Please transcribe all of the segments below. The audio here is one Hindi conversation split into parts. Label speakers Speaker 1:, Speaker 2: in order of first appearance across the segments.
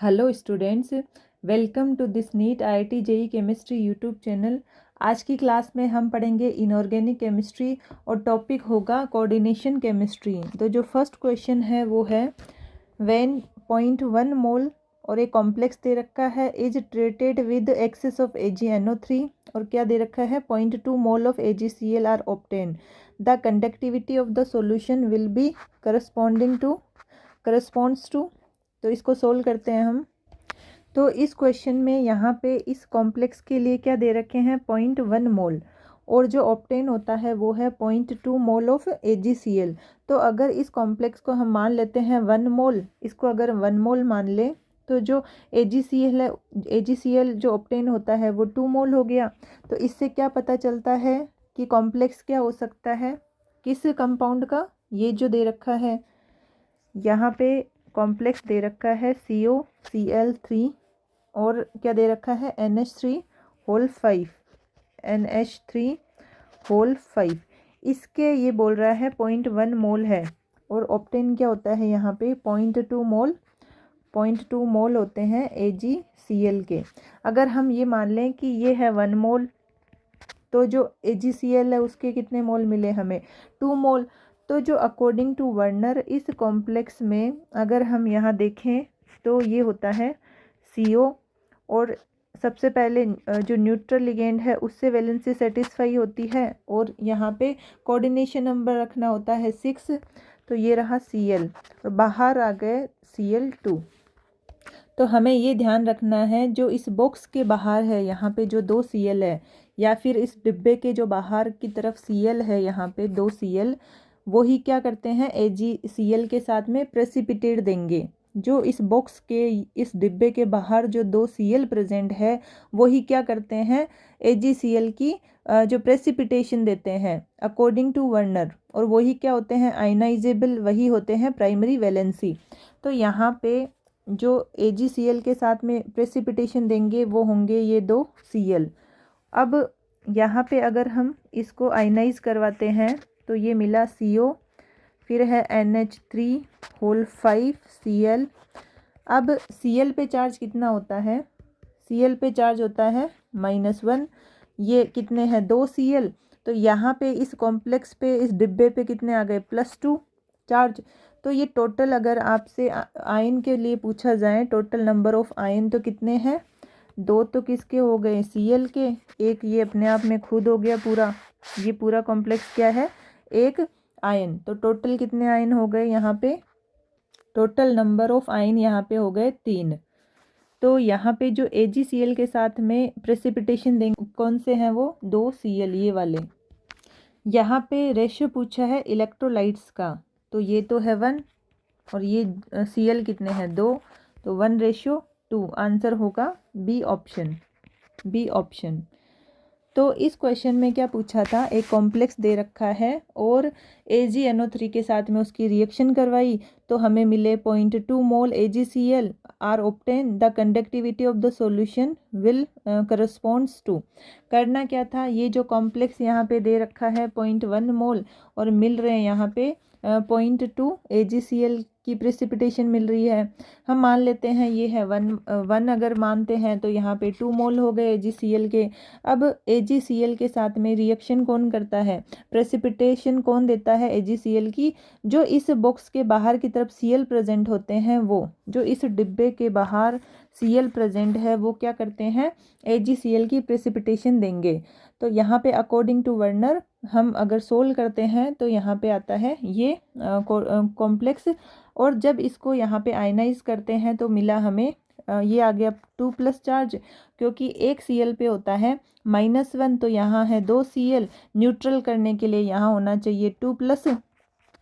Speaker 1: Hello students, welcome to this NEET IIT JEE chemistry YouTube channel. आज की क्लास में हम पढ़ेंगे इनऑर्गेनिक केमिस्ट्री और टॉपिक होगा कोऑर्डिनेशन केमिस्ट्री। तो जो फर्स्ट क्वेश्चन है वो है व्हेन 0.1 मोल और एक कॉम्प्लेक्स दे रखा है is treated with excess of AgNO3 और क्या दे रखा है 0.2 mole of AgCl are obtain, the conductivity of the solution will be corresponds to. तो इसको सोल्व करते हैं हम। तो इस क्वेश्चन में यहाँ पे इस कॉम्प्लेक्स के लिए क्या दे रखे हैं 0.1 मोल और जो ऑब्टेन होता है वो है 0.2 मोल ऑफ AgCl। तो अगर इस कॉम्प्लेक्स को हम मान लेते हैं 1 मोल, इसको अगर 1 मोल मान ले तो जो AgCl है, AgCl जो ऑब्टेन होता है वो 2 मोल हो गया। तो इससे क्या पता चलता है कि कॉम्प्लेक्स क्या हो सकता है, किस कंपाउंड का। ये जो दे रखा है यहाँ पे कॉम्प्लेक्स दे रखा है COCl3 और क्या दे रखा है NH3 इसके ये बोल रहा है 0.1 मोल है और ऑब्टेन क्या होता है यहाँ पे 0.2 मोल होते हैं AgCl के। अगर हम ये मान लें कि ये है 1 मोल तो जो AgCl है उसके कितने मोल मिले हमें 2 मोल। तो जो अकॉर्डिंग टू वर्नर इस कॉम्प्लेक्स में अगर हम यहाँ देखें तो ये होता है CO और सबसे पहले जो न्यूट्रल लिगेंड है उससे वैलेंसी सेटिस्फाई होती है और यहाँ पे कोऑर्डिनेशन नंबर रखना होता है 6। तो ये रहा Cl और बाहर आ गए Cl2। तो हमें ये ध्यान रखना है जो इस बॉक्स के बाहर है यहाँ पे जो 2 Cl है या फिर इस डिब्बे के जो बाहर की तरफ Cl है यहाँ पे 2 Cl, वो ही क्या करते हैं AgCl के साथ में प्रेसिपिटेट देंगे। जो इस बॉक्स के इस डिब्बे के बाहर जो 2 Cl प्रेजेंट है वो ही क्या करते हैं AgCl की जो प्रेसिपिटेशन देते हैं अकॉर्डिंग टू वर्नर, और वही क्या होते हैं आयनाइजेबल, वही होते हैं प्राइमरी वैलेंसी। तो यहाँ पे जो AgCl के साथ में प्रेसिपिटेशन देंगे वो होंगे ये 2 Cl। अब यहाँ पे अगर हम इसको आयनाइज करवाते हैं तो ये मिला CO, फिर है NH3 Cl। अब Cl पे चार्ज कितना होता है, Cl पे चार्ज होता है -1। ये कितने हैं 2 Cl, तो यहाँ पे इस कॉम्प्लेक्स पे इस डिब्बे पे कितने आ गए +2 चार्ज। तो ये टोटल अगर आपसे आयन के लिए पूछा जाए टोटल नंबर ऑफ आयन तो कितने हैं 2 तो किसके हो गए Cl के, एक ये अपने आप में खुद हो गया पूरा, ये पूरा कॉम्प्लेक्स क्या है एक आयन। तो टोटल कितने आयन हो गए यहाँ पे, टोटल नंबर ऑफ आयन यहाँ पे हो गए 3। तो यहाँ पे जो AgCl के साथ में प्रेसिपिटेशन देंगे कौन से हैं वो 2 Cl ये वाले। यहाँ पे रेशियो पूछा है इलेक्ट्रोलाइट्स का, तो ये तो है 1 और ये Cl कितने हैं 2, तो 1:2। आंसर होगा बी ऑप्शन। तो इस क्वेश्चन में क्या पूछा था, एक कॉम्प्लेक्स दे रखा है और AgNO3 के साथ में उसकी रिएक्शन करवाई तो हमें मिले 0.2 mole AgCl are obtain, the conductivity of the solution will corresponds to. करना क्या था, ये जो कॉम्प्लेक्स यहाँ पे दे रखा है 0.1 मोल और मिल रहे हैं यहाँ पे 0.2 AgCl की प्रेसिपिटेशन मिल रही है। हम मान लेते हैं ये है 1 अगर मानते हैं तो यहाँ पे 2 मोल हो गए AgCl के। अब AgCl के साथ में रिएक्शन कौन करता है, प्रेसिपिटेशन कौन देता है AgCl की, जो इस बॉक्स के बाहर की तरफ Cl प्रेजेंट होते हैं वो, जो इस डिब्बे के बाहर Cl प्रेजेंट है वो क्या करते हैं AgCl की प्रेसिपिटेशन देंगे। तो यहाँ पे अकॉर्डिंग टू वर्नर हम अगर सोल्व करते हैं तो यहाँ पे आता है ये कॉम्प्लेक्स, और जब इसको यहाँ पे आयनाइज करते हैं तो मिला हमें ये आ गया 2+ चार्ज, क्योंकि एक Cl पे होता है -1 तो यहाँ है 2 Cl, न्यूट्रल करने के लिए यहाँ होना चाहिए 2+।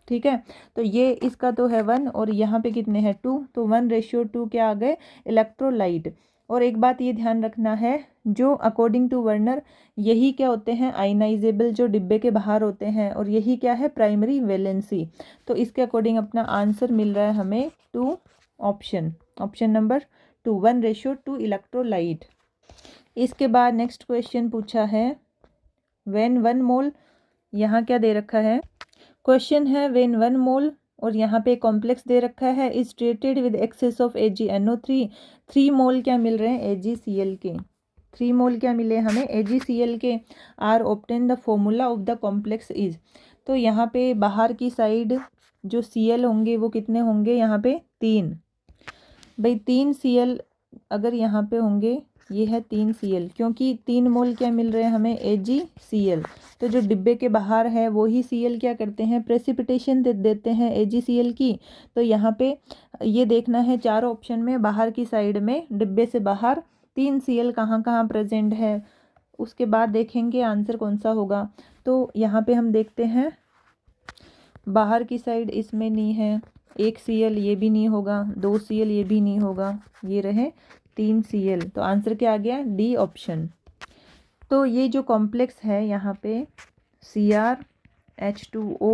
Speaker 1: ठीक है, तो ये इसका तो है 1 और यहाँ पे कितने हैं 2, तो 1:2 क्या आ गए इलेक्ट्रोलाइट। और एक बात ये ध्यान रखना है, जो अकॉर्डिंग टू वर्नर यही क्या होते हैं आयनाइजेबल जो डिब्बे के बाहर होते हैं और यही क्या है प्राइमरी वैलेंसी। तो इसके अकॉर्डिंग अपना आंसर मिल रहा है हमें 2 ऑप्शन नंबर 2 1:2 इलेक्ट्रोलाइट। इसके बाद नेक्स्ट क्वेश्चन पूछा है व्हेन 1 मोल, यहाँ क्या दे रखा है क्वेश्चन है व्हेन 1 मोल और यहाँ पे कॉम्प्लेक्स दे रखा है, is treated with excess of AgNO3। 3 mole क्या मिल रहे हैं AgCl के, 3 मोल क्या मिले हमें AgCl के। Are obtain the formula of the complex is, तो यहाँ पे बाहर की साइड जो Cl होंगे वो कितने होंगे यहाँ पे 3। भाई 3 Cl अगर यहाँ पे होंगे, ये है 3 Cl, क्योंकि 3 मोल क्या मिल रहे हैं हमें AgCl। तो जो डिब्बे के बाहर है वही Cl क्या करते हैं, प्रेसिपिटेशन देते हैं AgCl की। तो यहाँ पे ये देखना है चारों ऑप्शन में बाहर की साइड में डिब्बे से बाहर 3 Cl कहाँ कहाँ प्रेजेंट है, उसके बाद देखेंगे आंसर कौन सा होगा। तो यहाँ पे हम देखते हैं बाहर की साइड इसमें नहीं है, 1 Cl ये भी नहीं होगा, 2 Cl ये भी नहीं होगा, ये रहे 3 Cl। तो आंसर क्या आ गया, डी ऑप्शन। तो ये जो कॉम्प्लेक्स है यहाँ पे CrH2O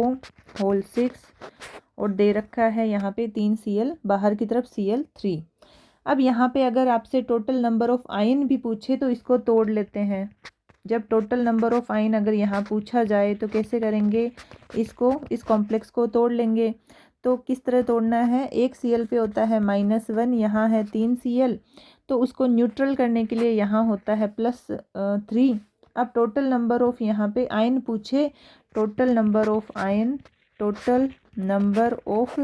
Speaker 1: होल 6 और दे रखा है यहाँ पे 3 Cl, बाहर की तरफ Cl3। अब यहाँ पे अगर आपसे टोटल नंबर ऑफ आयन भी पूछे तो इसको तोड़ लेते हैं। जब टोटल नंबर ऑफ आयन अगर यहाँ पूछा जाए तो कैसे करेंगे, इसको इस कॉम्प्लेक्स को तोड़ लेंगे। तो किस तरह तोड़ना है, 1 Cl पे होता है -1, यहाँ है 3 Cl, तो उसको न्यूट्रल करने के लिए यहाँ होता है +3। अब टोटल नंबर ऑफ यहाँ पे आयन पूछे, total number of ion, total number of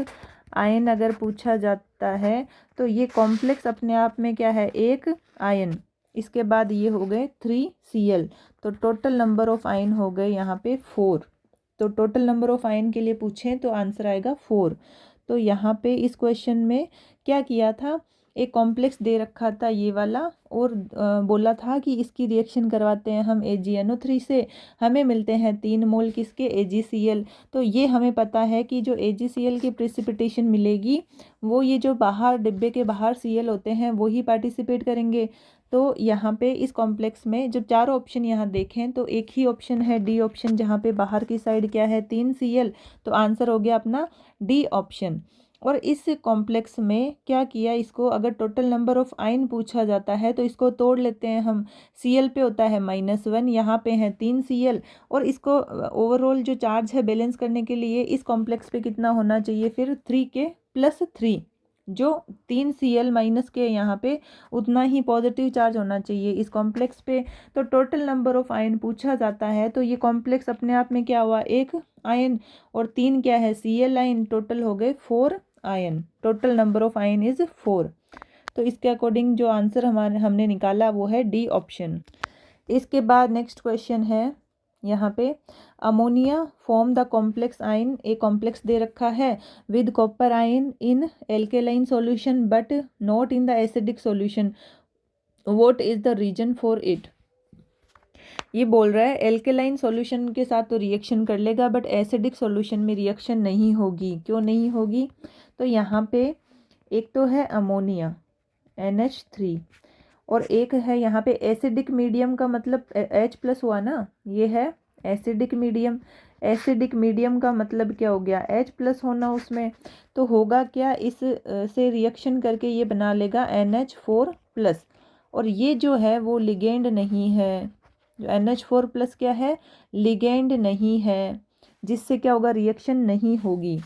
Speaker 1: ion अगर पूछा जाता है तो ये कॉम्प्लेक्स अपने आप में क्या है, 1 आयन, इसके बाद ये हो गए 3 Cl, तो टोटल नंबर ऑफ आयन हो गए यहाँ पे 4। तो टोटल नंबर ऑफ आयन के लिए पूछें तो आंसर आएगा 4। तो यहाँ पे इस क्वेश्चन में क्या किया था, एक कॉम्प्लेक्स दे रखा था ये वाला और बोला था कि इसकी रिएक्शन करवाते हैं हम AgNO3 से, हमें मिलते हैं 3 मोल किसके, AgCl। तो ये हमें पता है कि जो AgCl की प्रेसिपिटेशन मिलेगी वो ये जो बाहर डिब्बे के बाहर Cl होते हैं वही पार्टिसिपेट करेंगे। तो यहाँ पे इस कॉम्प्लेक्स में जब चारों ऑप्शन यहाँ देखें तो एक ही ऑप्शन है डी ऑप्शन, जहाँ पे बाहर की साइड क्या है 3 Cl। तो आंसर हो गया अपना डी ऑप्शन। और इस कॉम्प्लेक्स में क्या किया, इसको अगर टोटल नंबर ऑफ आयन पूछा जाता है तो इसको तोड़ लेते हैं हम। Cl पे होता है -1, यहाँ पे है 3 Cl, और इसको ओवरऑल जो चार्ज है बैलेंस करने के लिए इस कॉम्प्लेक्स पे कितना होना चाहिए फिर 3 के +3, जो 3 Cl माइनस के यहाँ पे उतना ही पॉजिटिव चार्ज होना चाहिए इस कॉम्प्लेक्स पे। तो टोटल नंबर ऑफ आयन पूछा जाता है तो ये कॉम्प्लेक्स अपने आप में क्या हुआ, 1 आयन और 3 क्या है Cl आयन, टोटल हो गए 4 ion. Total number of ion is 4। तो इसके अकॉर्डिंग जो आंसर हमने निकाला वो है डी ऑप्शन। इसके बाद नेक्स्ट क्वेश्चन है यहाँ पे, ammonia form the complex ion, एक कॉम्प्लेक्स दे रखा है with copper ion in alkaline solution but not in the acidic solution, what is the reason for it. ये बोल रहा है एल्केलाइन सॉल्यूशन के साथ तो रिएक्शन कर लेगा बट एसिडिक सॉल्यूशन में रिएक्शन नहीं होगी, क्यों नहीं होगी। तो यहाँ पे एक तो है अमोनिया NH3 और एक है यहाँ पे एसिडिक मीडियम का मतलब H+ हुआ ना, ये है एसिडिक मीडियम। एसिडिक मीडियम का मतलब क्या हो गया, H+ होना उसमें, तो होगा क्या, इस से रिएक्शन करके ये बना लेगा NH4+, और ये जो है वो लिगेंड नहीं है, जो NH4+ क्या है, लिगेंड नहीं है, जिससे क्या होगा, रिएक्शन नहीं होगी।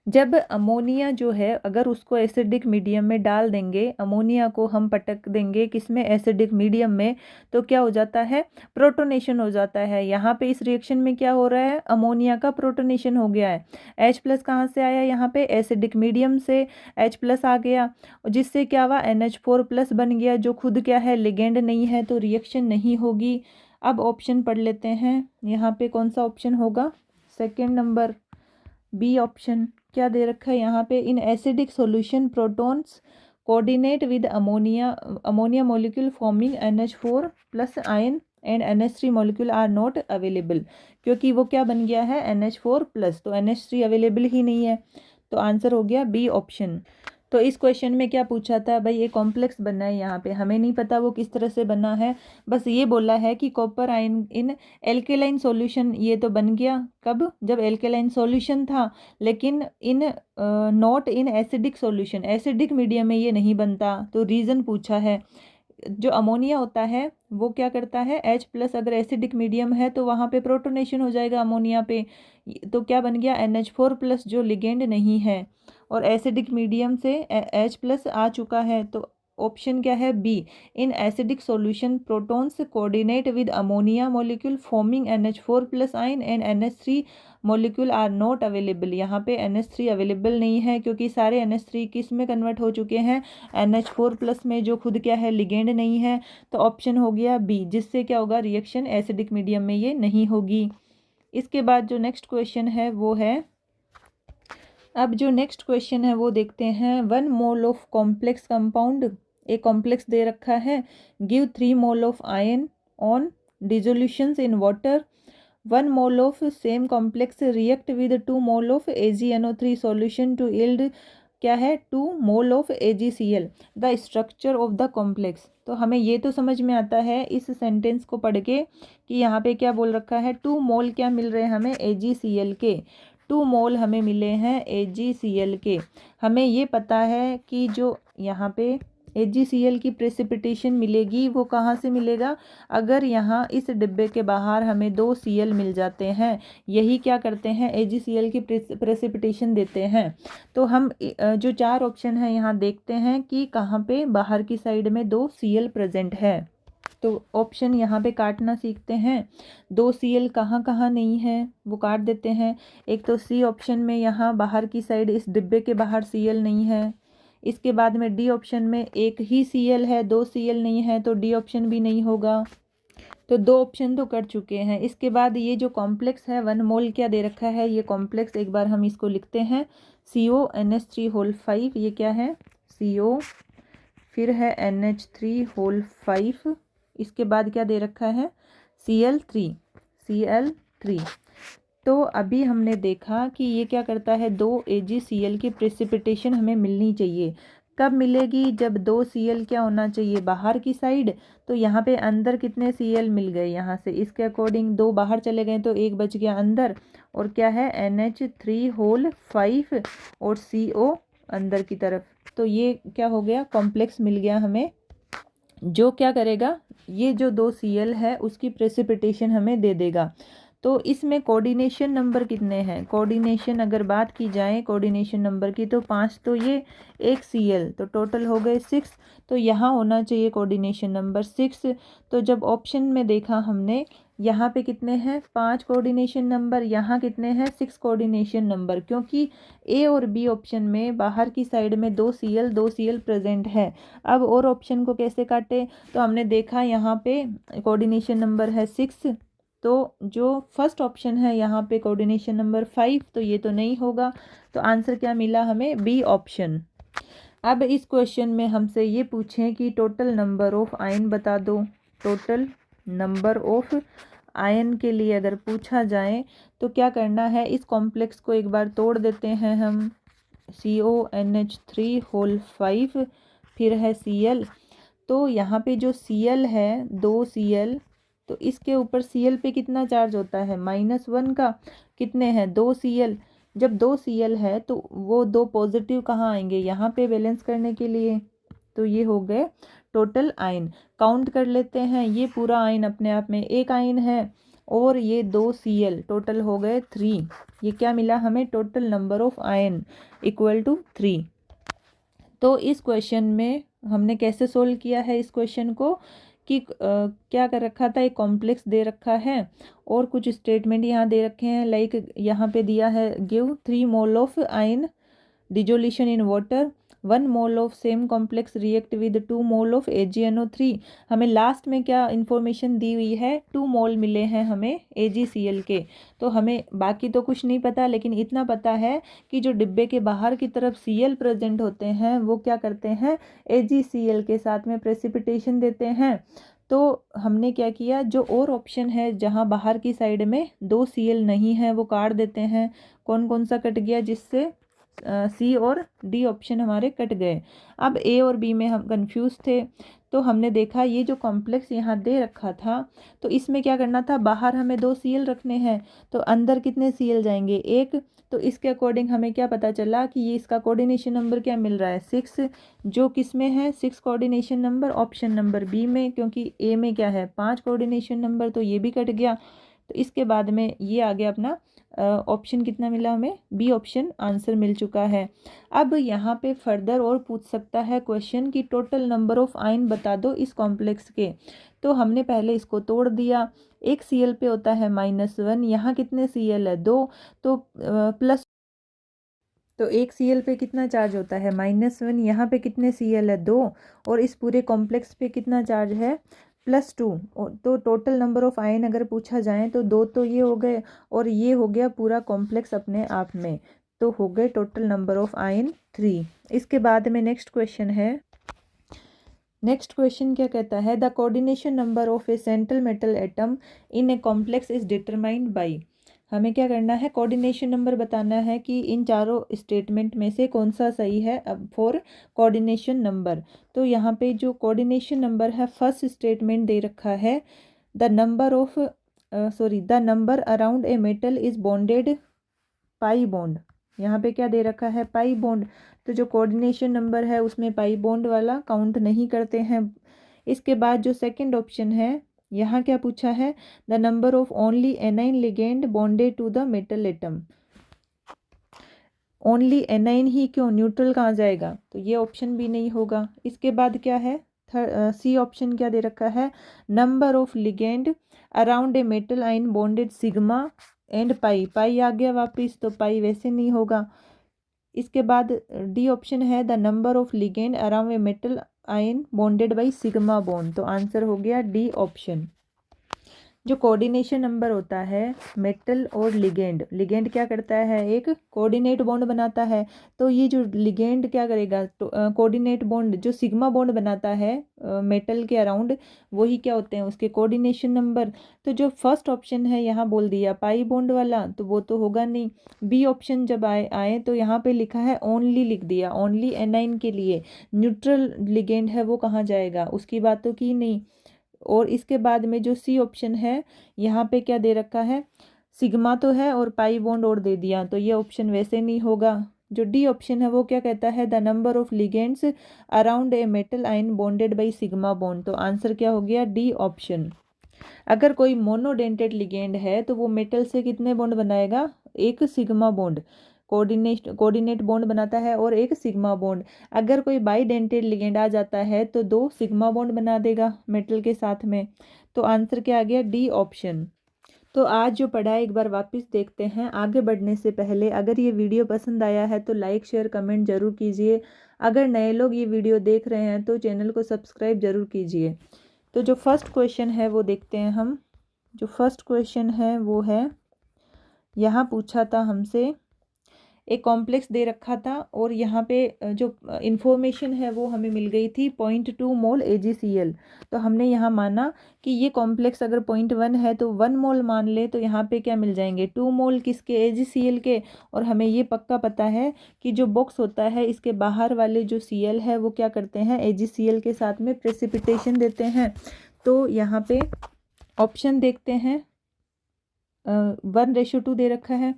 Speaker 1: जब अमोनिया जो है अगर उसको एसिडिक मीडियम में डाल देंगे, अमोनिया को हम पटक देंगे किसमें, एसिडिक मीडियम में, तो क्या हो जाता है, प्रोटोनेशन हो जाता है। यहाँ पे इस रिएक्शन में क्या हो रहा है, अमोनिया का प्रोटोनेशन हो गया है। H+ कहाँ से आया, यहाँ पे एसिडिक मीडियम से H+ आ गया, जिससे क्या हुआ, NH4+ बन गया, जो खुद क्या है, लिगेंड नहीं है, तो रिएक्शन नहीं होगी। अब ऑप्शन पढ़ लेते हैं, यहाँ पे कौन सा ऑप्शन होगा, सेकेंड नंबर बी ऑप्शन। क्या दे रखा है यहाँ पे, in acidic solution protons coordinate with ammonia molecule forming NH4+ ion and NH3 molecule are not available, क्योंकि वो क्या बन गया है, NH4+, तो NH3 अवेलेबल ही नहीं है। तो आंसर हो गया बी ऑप्शन। तो इस क्वेश्चन में क्या पूछा था भाई, ये कॉम्प्लेक्स बना है, यहाँ पे हमें नहीं पता वो किस तरह से बना है, बस ये बोला है कि copper ion in alkaline solution, ये तो बन गया कब, जब एल्केलाइन सॉल्यूशन था, लेकिन in not in acidic solution, acidic medium में ये नहीं बनता। तो रीज़न पूछा है, जो अमोनिया होता है वो क्या करता है, H+ अगर एसिडिक मीडियम है तो वहाँ पे प्रोटोनेशन हो जाएगा अमोनिया पे, तो क्या बन गया NH4+ जो लिगेंड नहीं है, और एसिडिक मीडियम से H+ आ चुका है, तो ऑप्शन क्या है B. In acidic solution protons coordinate with ammonia molecule forming NH4+ ion and NH3 molecule are not available. यहाँ पे NH3 अवेलेबल नहीं है क्योंकि सारे NH3 किस में कन्वर्ट हो चुके हैं, NH4+ में, जो खुद क्या है लिगेंड नहीं है। तो ऑप्शन हो गया बी, जिससे क्या होगा रिएक्शन एसिडिक मीडियम में ये नहीं होगी। इसके बाद जो नेक्स्ट क्वेश्चन है वो है, अब जो नेक्स्ट क्वेश्चन है वो देखते हैं। 1 मोल ऑफ कॉम्प्लेक्स कंपाउंड, एक कॉम्प्लेक्स दे रखा है, give 3 mole of ion on dissolutions in water. 1 mole of same complex react with 2 mole of AgNO3 solution to yield क्या है 2 mole of AgCl। The structure of the complex. तो हमें ये तो समझ में आता है इस सेंटेंस को पढ़ के कि यहाँ पे क्या बोल रखा है, 2 मोल क्या मिल रहे हैं हमें AgCl के, 2 मोल हमें मिले हैं AgCl के। हमें ये पता है कि जो यहाँ पे AgCl की प्रेसिपिटेशन मिलेगी वो कहाँ से मिलेगा, अगर यहाँ इस डिब्बे के बाहर हमें 2 Cl मिल जाते हैं, यही क्या करते हैं AgCl की प्रेसिपिटेशन देते हैं। तो हम जो 4 ऑप्शन है यहाँ देखते हैं कि कहाँ पे बाहर की साइड में 2 Cl प्रेजेंट है। तो ऑप्शन यहाँ पे काटना सीखते हैं। 2 Cl कहाँ कहाँ नहीं है वो काट देते हैं। एक तो सी ऑप्शन में यहाँ बाहर की साइड इस डिब्बे के बाहर Cl नहीं है। इसके बाद में डी ऑप्शन में एक ही Cl है, 2 Cl नहीं है, तो डी ऑप्शन भी नहीं होगा। तो 2 ऑप्शन तो कर चुके हैं। इसके बाद ये जो कॉम्प्लेक्स है 1 मोल क्या दे रखा है, ये कॉम्प्लेक्स एक बार हम इसको लिखते हैं CONH3 ये क्या है CO, फिर है NH3 इसके बाद क्या दे रखा है Cl3। तो अभी हमने देखा कि ये क्या करता है, 2 AgCl की प्रेसिपिटेशन हमें मिलनी चाहिए। कब मिलेगी, जब 2 Cl क्या होना चाहिए बाहर की साइड। तो यहाँ पे अंदर कितने Cl मिल गए, यहाँ से इसके अकॉर्डिंग 2 बाहर चले गए तो 1 बच गया अंदर, और क्या है NH3 और CO अंदर की तरफ। तो ये क्या हो गया कॉम्प्लेक्स मिल गया हमें, जो क्या करेगा ये जो 2 Cl है उसकी प्रेसिपिटेशन हमें दे देगा। तो इसमें कोऑर्डिनेशन नंबर कितने हैं, कोऑर्डिनेशन अगर बात की जाए कोऑर्डिनेशन नंबर की तो 5, तो ये 1 Cl, तो टोटल हो गए 6। तो यहाँ होना चाहिए कोऑर्डिनेशन नंबर 6। तो जब ऑप्शन में देखा हमने यहाँ पे कितने हैं 5 कोऑर्डिनेशन नंबर, यहाँ कितने हैं 6 कोऑर्डिनेशन नंबर, क्योंकि ए और बी ऑप्शन में बाहर की साइड में 2 Cl प्रेजेंट है। अब और ऑप्शन को कैसे काटे, तो हमने देखा यहाँ पे कोऑर्डिनेशन नंबर है 6, तो जो फर्स्ट ऑप्शन है यहाँ पे कोऑर्डिनेशन नंबर 5, तो ये तो नहीं होगा। तो आंसर क्या मिला हमें, बी ऑप्शन। अब इस क्वेश्चन में हमसे ये पूछें कि टोटल नंबर ऑफ आयन बता दो। टोटल नंबर ऑफ आयन के लिए अगर पूछा जाए तो क्या करना है, इस कॉम्प्लेक्स को एक बार तोड़ देते हैं हम। CONH3 फिर है Cl। तो यहाँ पे जो Cl है 2 Cl, तो इसके ऊपर Cl पे कितना चार्ज होता है -1 का, कितने हैं 2 Cl। जब 2 Cl है तो वो 2 पॉजिटिव कहाँ आएंगे, यहाँ पे बैलेंस करने के लिए। तो ये हो गए टोटल आयन। काउंट कर लेते हैं, ये पूरा आयन अपने आप में एक आयन है, और ये 2 Cl टोटल हो गए 3। ये क्या मिला हमें, total number of ion equal to 3। तो इस क्वेश्चन में हमने कैसे सोल्व किया है इस क्वेश्चन को, कि क्या कर रखा था, एक कॉम्प्लेक्स दे रखा है और कुछ स्टेटमेंट यहाँ दे रखे हैं। लाइक यहाँ पे दिया है give 3 mole of ion dissolution in water, 1 mole of same complex react with 2 mole of AgNO3। हमें लास्ट में क्या इन्फॉर्मेशन दी हुई है, 2 मोल मिले हैं हमें AgCl के। तो हमें बाकी तो कुछ नहीं पता, लेकिन इतना पता है कि जो डिब्बे के बाहर की तरफ Cl प्रेजेंट होते हैं वो क्या करते हैं AgCl के साथ में प्रेसिपिटेशन देते हैं। तो हमने क्या किया, जो और ऑप्शन है जहाँ बाहर की साइड में 2 Cl नहीं है वो काट देते हैं। कौन कौन सा कट गया, जिससे सी और डी ऑप्शन हमारे कट गए। अब ए और बी में हम कंफ्यूज थे, तो हमने देखा ये जो कॉम्प्लेक्स यहाँ दे रखा था, तो इसमें क्या करना था, बाहर हमें 2 सीएल रखने हैं, तो अंदर कितने सीएल जाएंगे, 1। तो इसके अकॉर्डिंग हमें क्या पता चला कि ये इसका कोऑर्डिनेशन नंबर क्या मिल रहा है, 6, जो किस में है, 6 coordination number option number B में, क्योंकि ए में क्या है 5 कोऑर्डिनेशन नंबर, तो ये भी कट गया। तो इसके बाद में ये आ गया अपना ऑप्शन कितना मिला हमें, बी ऑप्शन आंसर मिल चुका है। अब यहाँ पे फर्दर और पूछ सकता है क्वेश्चन कि टोटल नंबर ऑफ आयन बता दो इस कॉम्प्लेक्स के। तो हमने पहले इसको तोड़ दिया, एक सीएल पे होता है -1, यहाँ कितने सीएल है 2, तो प्लस, तो एक सीएल पे कितना चार्ज होता है -1, यहाँ पे कितने सीएल है 2, और इस पूरे कॉम्प्लेक्स पे कितना चार्ज है +2। तो टोटल नंबर ऑफ आयन अगर पूछा जाए तो 2 तो ये हो गए, और ये हो गया पूरा कॉम्प्लेक्स अपने आप में, तो हो गए टोटल नंबर ऑफ आयन 3। इसके बाद में नेक्स्ट क्वेश्चन है, नेक्स्ट क्वेश्चन क्या कहता है, the coordination number of A central metal atom in a complex is determined by. हमें क्या करना है, कोऑर्डिनेशन नंबर बताना है कि इन चारों स्टेटमेंट में से कौन सा सही है अब फॉर कोऑर्डिनेशन नंबर। तो यहाँ पे जो कोऑर्डिनेशन नंबर है, फर्स्ट स्टेटमेंट दे रखा है, the number around a metal is bonded pi bond. यहाँ पे क्या दे रखा है, पाई बॉन्ड। तो जो कोऑर्डिनेशन नंबर है उसमें पाई बॉन्ड वाला काउंट नहीं करते हैं। इसके बाद जो सेकंड ऑप्शन है, यहाँ क्या पूछा है, the number of only anion ligand bonded to the metal atom. Only anion ही क्यों, न्यूट्रल कहाँ जाएगा, तो ये ऑप्शन भी नहीं होगा। इसके बाद क्या है, सी ऑप्शन क्या दे रखा है, number of ligand around a metal आइन बॉन्डेड सिग्मा एंड पाई, पाई आ गया वापिस, तो पाई वैसे नहीं होगा। इसके बाद डी ऑप्शन है, the number of ligand around a metal ion bonded by sigma bond, तो आंसर हो गया डी ऑप्शन। जो कोऑर्डिनेशन नंबर होता है मेटल और लिगेंड, लिगेंड क्या करता है, एक कोऑर्डिनेट बॉन्ड बनाता है, तो ये जो लिगेंड क्या करेगा, तो कोऑर्डिनेट बॉन्ड जो सिग्मा बॉन्ड बनाता है मेटल के अराउंड, वही क्या होते हैं उसके कोऑर्डिनेशन नंबर। तो जो फर्स्ट ऑप्शन है यहाँ बोल दिया पाई बॉन्ड वाला, तो वो तो होगा नहीं। बी ऑप्शन जब आए तो यहाँ पे लिखा है ओनली, लिख दिया ओनली एनाइन के लिए, न्यूट्रल लिगेंड है वो कहाँ जाएगा, उसकी बात तो की नहीं। और इसके बाद में जो सी ऑप्शन है, यहाँ पे क्या दे रखा है, सिग्मा तो है और पाई बॉन्ड और दे दिया, तो ये ऑप्शन वैसे नहीं होगा। जो डी ऑप्शन है वो क्या कहता है, the number of ligands around a metal ion bonded by sigma bond, तो आंसर क्या हो गया, डी ऑप्शन। अगर कोई मोनोडेंटेड लिगेंड है तो वो मेटल से कितने बॉन्ड बनाएगा, एक सिग्मा बॉन्ड, कोऑर्डिनेट बॉन्ड बनाता है और एक सिग्मा बॉन्ड। अगर कोई बाईडेंटेड लिगेंड आ जाता है तो 2 सिग्मा बॉन्ड बना देगा मेटल के साथ में, तो आंसर क्या आ गया, डी ऑप्शन। तो आज जो पढ़ा है एक बार वापस देखते हैं। आगे बढ़ने से पहले अगर ये वीडियो पसंद आया है तो लाइक शेयर कमेंट ज़रूर कीजिए। अगर नए लोग ये वीडियो देख रहे हैं तो चैनल को सब्सक्राइब ज़रूर कीजिए। तो जो फर्स्ट क्वेश्चन है वो देखते हैं हम। जो फर्स्ट क्वेश्चन है वो है, यहाँ पूछा था हमसे, एक कॉम्प्लेक्स दे रखा था और यहाँ पे जो इन्फॉर्मेशन है वो हमें मिल गई थी 0.2 मोल AgCl। तो हमने यहाँ माना कि ये कॉम्प्लेक्स अगर 0.1 है तो 1 मोल मान ले, तो यहाँ पे क्या मिल जाएंगे 2 मोल किसके, AgCl के। और हमें ये पक्का पता है कि जो बॉक्स होता है इसके बाहर वाले जो Cl है वो क्या करते हैं, AgCl के साथ में प्रेसिपिटेशन देते हैं। तो यहाँ पे ऑप्शन देखते हैं, 1:2 दे रखा है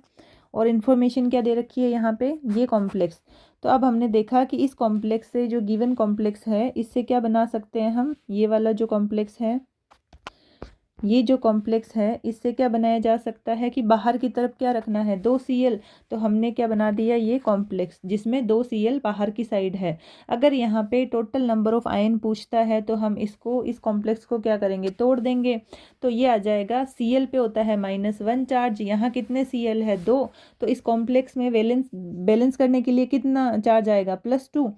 Speaker 1: और इन्फॉर्मेशन क्या दे रखी है यहाँ पे, ये कॉम्प्लेक्स। तो अब हमने देखा कि इस कॉम्प्लेक्स से जो गिवन कॉम्प्लेक्स है इससे क्या बना सकते हैं हम, ये वाला जो कॉम्प्लेक्स है, ये जो कॉम्प्लेक्स है इससे क्या बनाया जा सकता है कि बाहर की तरफ क्या रखना है, 2 Cl। तो हमने क्या बना दिया, ये कॉम्प्लेक्स जिसमें 2 Cl बाहर की साइड है। अगर यहाँ पे टोटल नंबर ऑफ आयन पूछता है तो हम इसको, इस कॉम्प्लेक्स को क्या करेंगे, तोड़ देंगे। तो ये आ जाएगा, Cl पे होता है -1 चार्ज, यहाँ कितने Cl है 2, तो इस कॉम्प्लेक्स में बैलेंस करने के लिए कितना चार्ज आएगा, +2।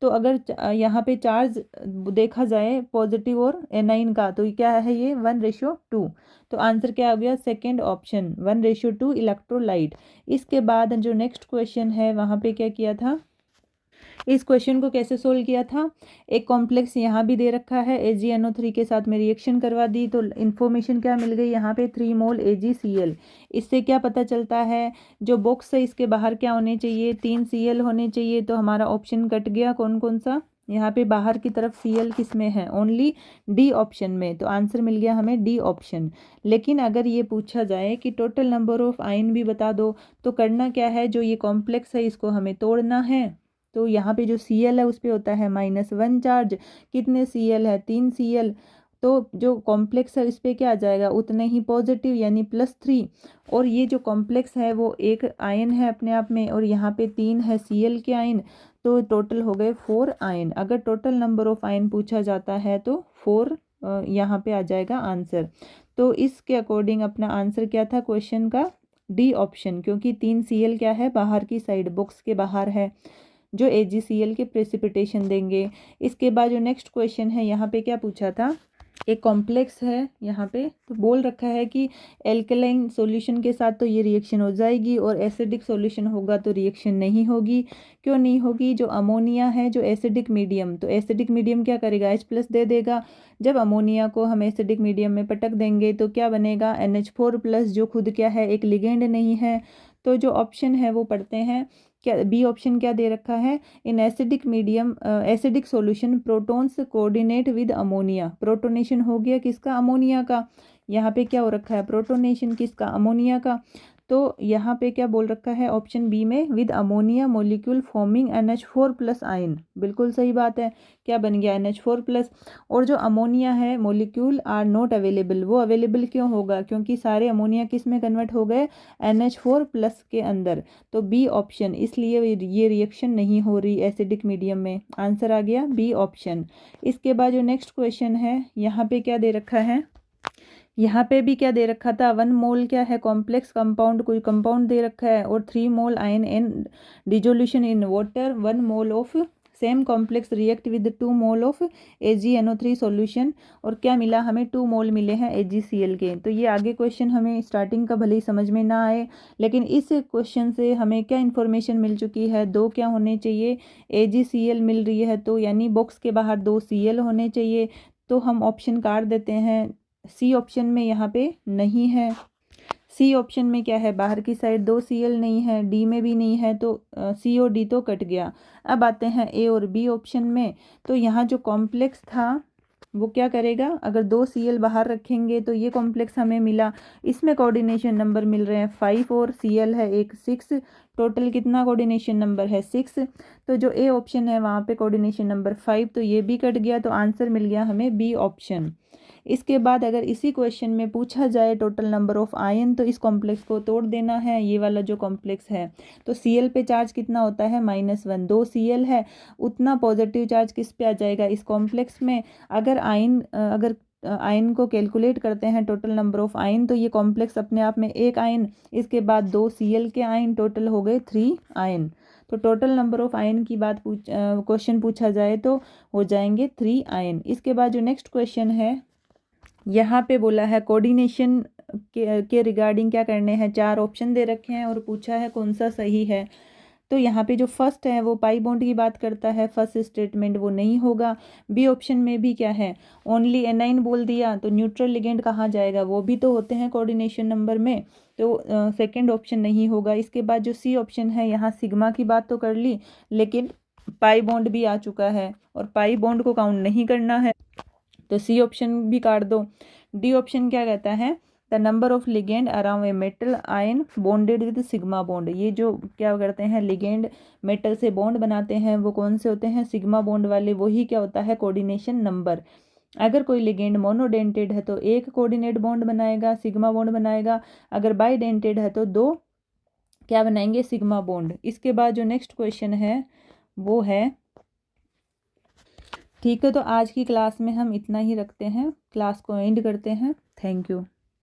Speaker 1: तो अगर यहाँ पे चार्ज देखा जाए पॉजिटिव और एनाइन का, तो क्या है ये 1:2। तो आंसर क्या हो गया, सेकेंड ऑप्शन 1:2 इलेक्ट्रोलाइट। इसके बाद जो नेक्स्ट क्वेश्चन है वहाँ पे क्या किया था, इस क्वेश्चन को कैसे सोल्व किया था, एक कॉम्प्लेक्स यहाँ भी दे रखा है, AgNO3 के साथ में रिएक्शन करवा दी तो इन्फॉर्मेशन क्या मिल गई, यहाँ पे 3 मोल AgCl। इससे क्या पता चलता है, जो बॉक्स है इसके बाहर क्या होने चाहिए, 3 Cl होने चाहिए। तो हमारा ऑप्शन कट गया, कौन कौन सा, यहाँ पे बाहर की तरफ Cl किस में है, ओनली डी ऑप्शन में। तो आंसर मिल गया हमें डी ऑप्शन। लेकिन अगर ये पूछा जाए कि टोटल नंबर ऑफ आयन भी बता दो, तो करना क्या है, जो ये कॉम्प्लेक्स है इसको हमें तोड़ना है। तो यहाँ पे जो Cl है उस पर होता है -1 चार्ज, कितने Cl है, 3 Cl। तो जो कॉम्प्लेक्स है इस पर क्या आ जाएगा, उतने ही पॉजिटिव यानी +3। और ये जो कॉम्प्लेक्स है वो एक आयन है अपने आप में, और यहाँ पे 3 है Cl के आयन, तो टोटल हो गए 4 आयन। अगर टोटल नंबर ऑफ आयन पूछा जाता है तो 4 यहाँ पे आ जाएगा आंसर। तो इसके अकॉर्डिंग अपना आंसर क्या था क्वेश्चन का, डी ऑप्शन, क्योंकि 3 Cl क्या है, बाहर की साइड बॉक्स के बाहर है, जो AgCl के प्रेसिपिटेशन देंगे। इसके बाद जो नेक्स्ट क्वेश्चन है, यहाँ पे क्या पूछा था, एक कॉम्प्लेक्स है यहाँ पे, तो बोल रखा है कि एल्कलाइन सॉल्यूशन के साथ तो ये रिएक्शन हो जाएगी और एसिडिक सॉल्यूशन होगा तो रिएक्शन नहीं होगी। क्यों नहीं होगी, जो अमोनिया है, जो एसिडिक मीडियम, तो एसिडिक मीडियम क्या करेगा, H+ दे देगा। जब अमोनिया को हम एसिडिक मीडियम में पटक देंगे तो क्या बनेगा, NH4+, जो खुद क्या है, एक लिगेंड नहीं है। तो जो ऑप्शन है वो पढ़ते हैं, क्या बी ऑप्शन क्या दे रखा है, in acidic medium acidic solution protons coordinate with ammonia. Protonation हो गया किसका, अमोनिया का। यहाँ पे क्या हो रखा है, प्रोटोनेशन किसका, अमोनिया का। तो यहाँ पे क्या बोल रखा है ऑप्शन बी में, with ammonia molecule forming NH4+ ion. बिल्कुल सही बात है, क्या बन गया, NH4+। और जो अमोनिया है मोलिक्यूल आर नॉट अवेलेबल, वो अवेलेबल क्यों होगा, क्योंकि सारे अमोनिया किस में कन्वर्ट हो गए, NH4+ के अंदर। तो बी ऑप्शन, इसलिए ये रिएक्शन नहीं हो रही एसिडिक मीडियम में। आंसर आ गया बी ऑप्शन। इसके बाद जो नेक्स्ट क्वेश्चन है, यहाँ पे क्या दे रखा है, यहाँ पे भी क्या दे रखा था, 1 मोल क्या है, कॉम्प्लेक्स कंपाउंड, कोई कंपाउंड दे रखा है, और 3 mole ion in dissolution in water, 1 mole of same complex react with 2 mole of AgNO3 solution. और क्या मिला हमें, 2 मोल मिले हैं AgCl के। तो ये आगे क्वेश्चन हमें स्टार्टिंग का भले ही समझ में ना आए, लेकिन इस क्वेश्चन से हमें क्या इन्फॉर्मेशन मिल चुकी है, 2 क्या होने चाहिए, AgCl मिल रही है, तो यानी बॉक्स के बाहर 2 Cl होने चाहिए। तो हम ऑप्शन काट देते हैं, सी ऑप्शन में यहाँ पे नहीं है, सी ऑप्शन में क्या है, बाहर की साइड 2 Cl नहीं है, डी में भी नहीं है, तो सी और डी तो कट गया। अब आते हैं ए और बी ऑप्शन में। तो यहाँ जो कॉम्प्लेक्स था वो क्या करेगा, अगर 2 Cl बाहर रखेंगे तो ये कॉम्प्लेक्स हमें मिला, इसमें कोऑर्डिनेशन नंबर मिल रहे हैं 5 और Cl है एक 6, टोटल कितना कोऑर्डिनेशन नंबर है 6। तो जो ए ऑप्शन है वहाँ पे कोऑर्डिनेशन नंबर 5, तो ये भी कट गया, तो आंसर मिल गया हमें बी ऑप्शन। इसके बाद अगर इसी क्वेश्चन में पूछा जाए टोटल नंबर ऑफ आयन, तो इस कॉम्प्लेक्स को तोड़ देना है, ये वाला जो कॉम्प्लेक्स है। तो Cl पे चार्ज कितना होता है, -1, 2 Cl है, उतना पॉजिटिव चार्ज किस पे आ जाएगा, इस कॉम्प्लेक्स में। अगर आयन को कैलकुलेट करते हैं टोटल नंबर ऑफ आयन, तो ये कॉम्प्लेक्स अपने आप में एक आयन, इसके बाद 2 Cl के आयन, टोटल हो गए 3 आयन। तो टोटल नंबर ऑफ आयन की बात क्वेश्चन पूछा जाए तो हो जाएंगे 3 आयन। इसके बाद जो नेक्स्ट क्वेश्चन है, यहाँ पे बोला है कोऑर्डिनेशन के रिगार्डिंग क्या करने हैं, 4 ऑप्शन दे रखे हैं और पूछा है कौन सा सही है। तो यहाँ पे जो फर्स्ट है वो पाई बॉन्ड की बात करता है, फर्स्ट स्टेटमेंट वो नहीं होगा। बी ऑप्शन में भी क्या है, ओनली एनाइन बोल दिया, तो न्यूट्रल लिगेंड कहाँ जाएगा, वो भी तो होते हैं कोऑर्डिनेशन नंबर में, तो सेकंड ऑप्शन नहीं होगा। इसके बाद जो सी ऑप्शन है, यहाँ सिग्मा की बात तो कर ली, लेकिन पाई बॉन्ड भी आ चुका है और पाई बॉन्ड को काउंट नहीं करना है, तो सी ऑप्शन भी काट दो। डी ऑप्शन क्या कहता है, the number of ligand around a metal ion bonded with sigma bond. ये जो क्या करते हैं, लिगेंड मेटल से बॉन्ड बनाते हैं, वो कौन से होते हैं, सिग्मा बॉन्ड वाले, वही क्या होता है, कोऑर्डिनेशन नंबर। अगर कोई लिगेंड मोनोडेंटेड है तो एक कोऑर्डिनेट बॉन्ड बनाएगा, सिग्मा बॉन्ड बनाएगा। अगर बाईडेंटेड है तो 2 क्या बनाएंगे, सिग्मा बॉन्ड। इसके बाद जो नेक्स्ट क्वेश्चन है वो है, ठीक है, तो आज की क्लास में हम इतना ही रखते हैं, क्लास को एंड करते हैं। Thank you.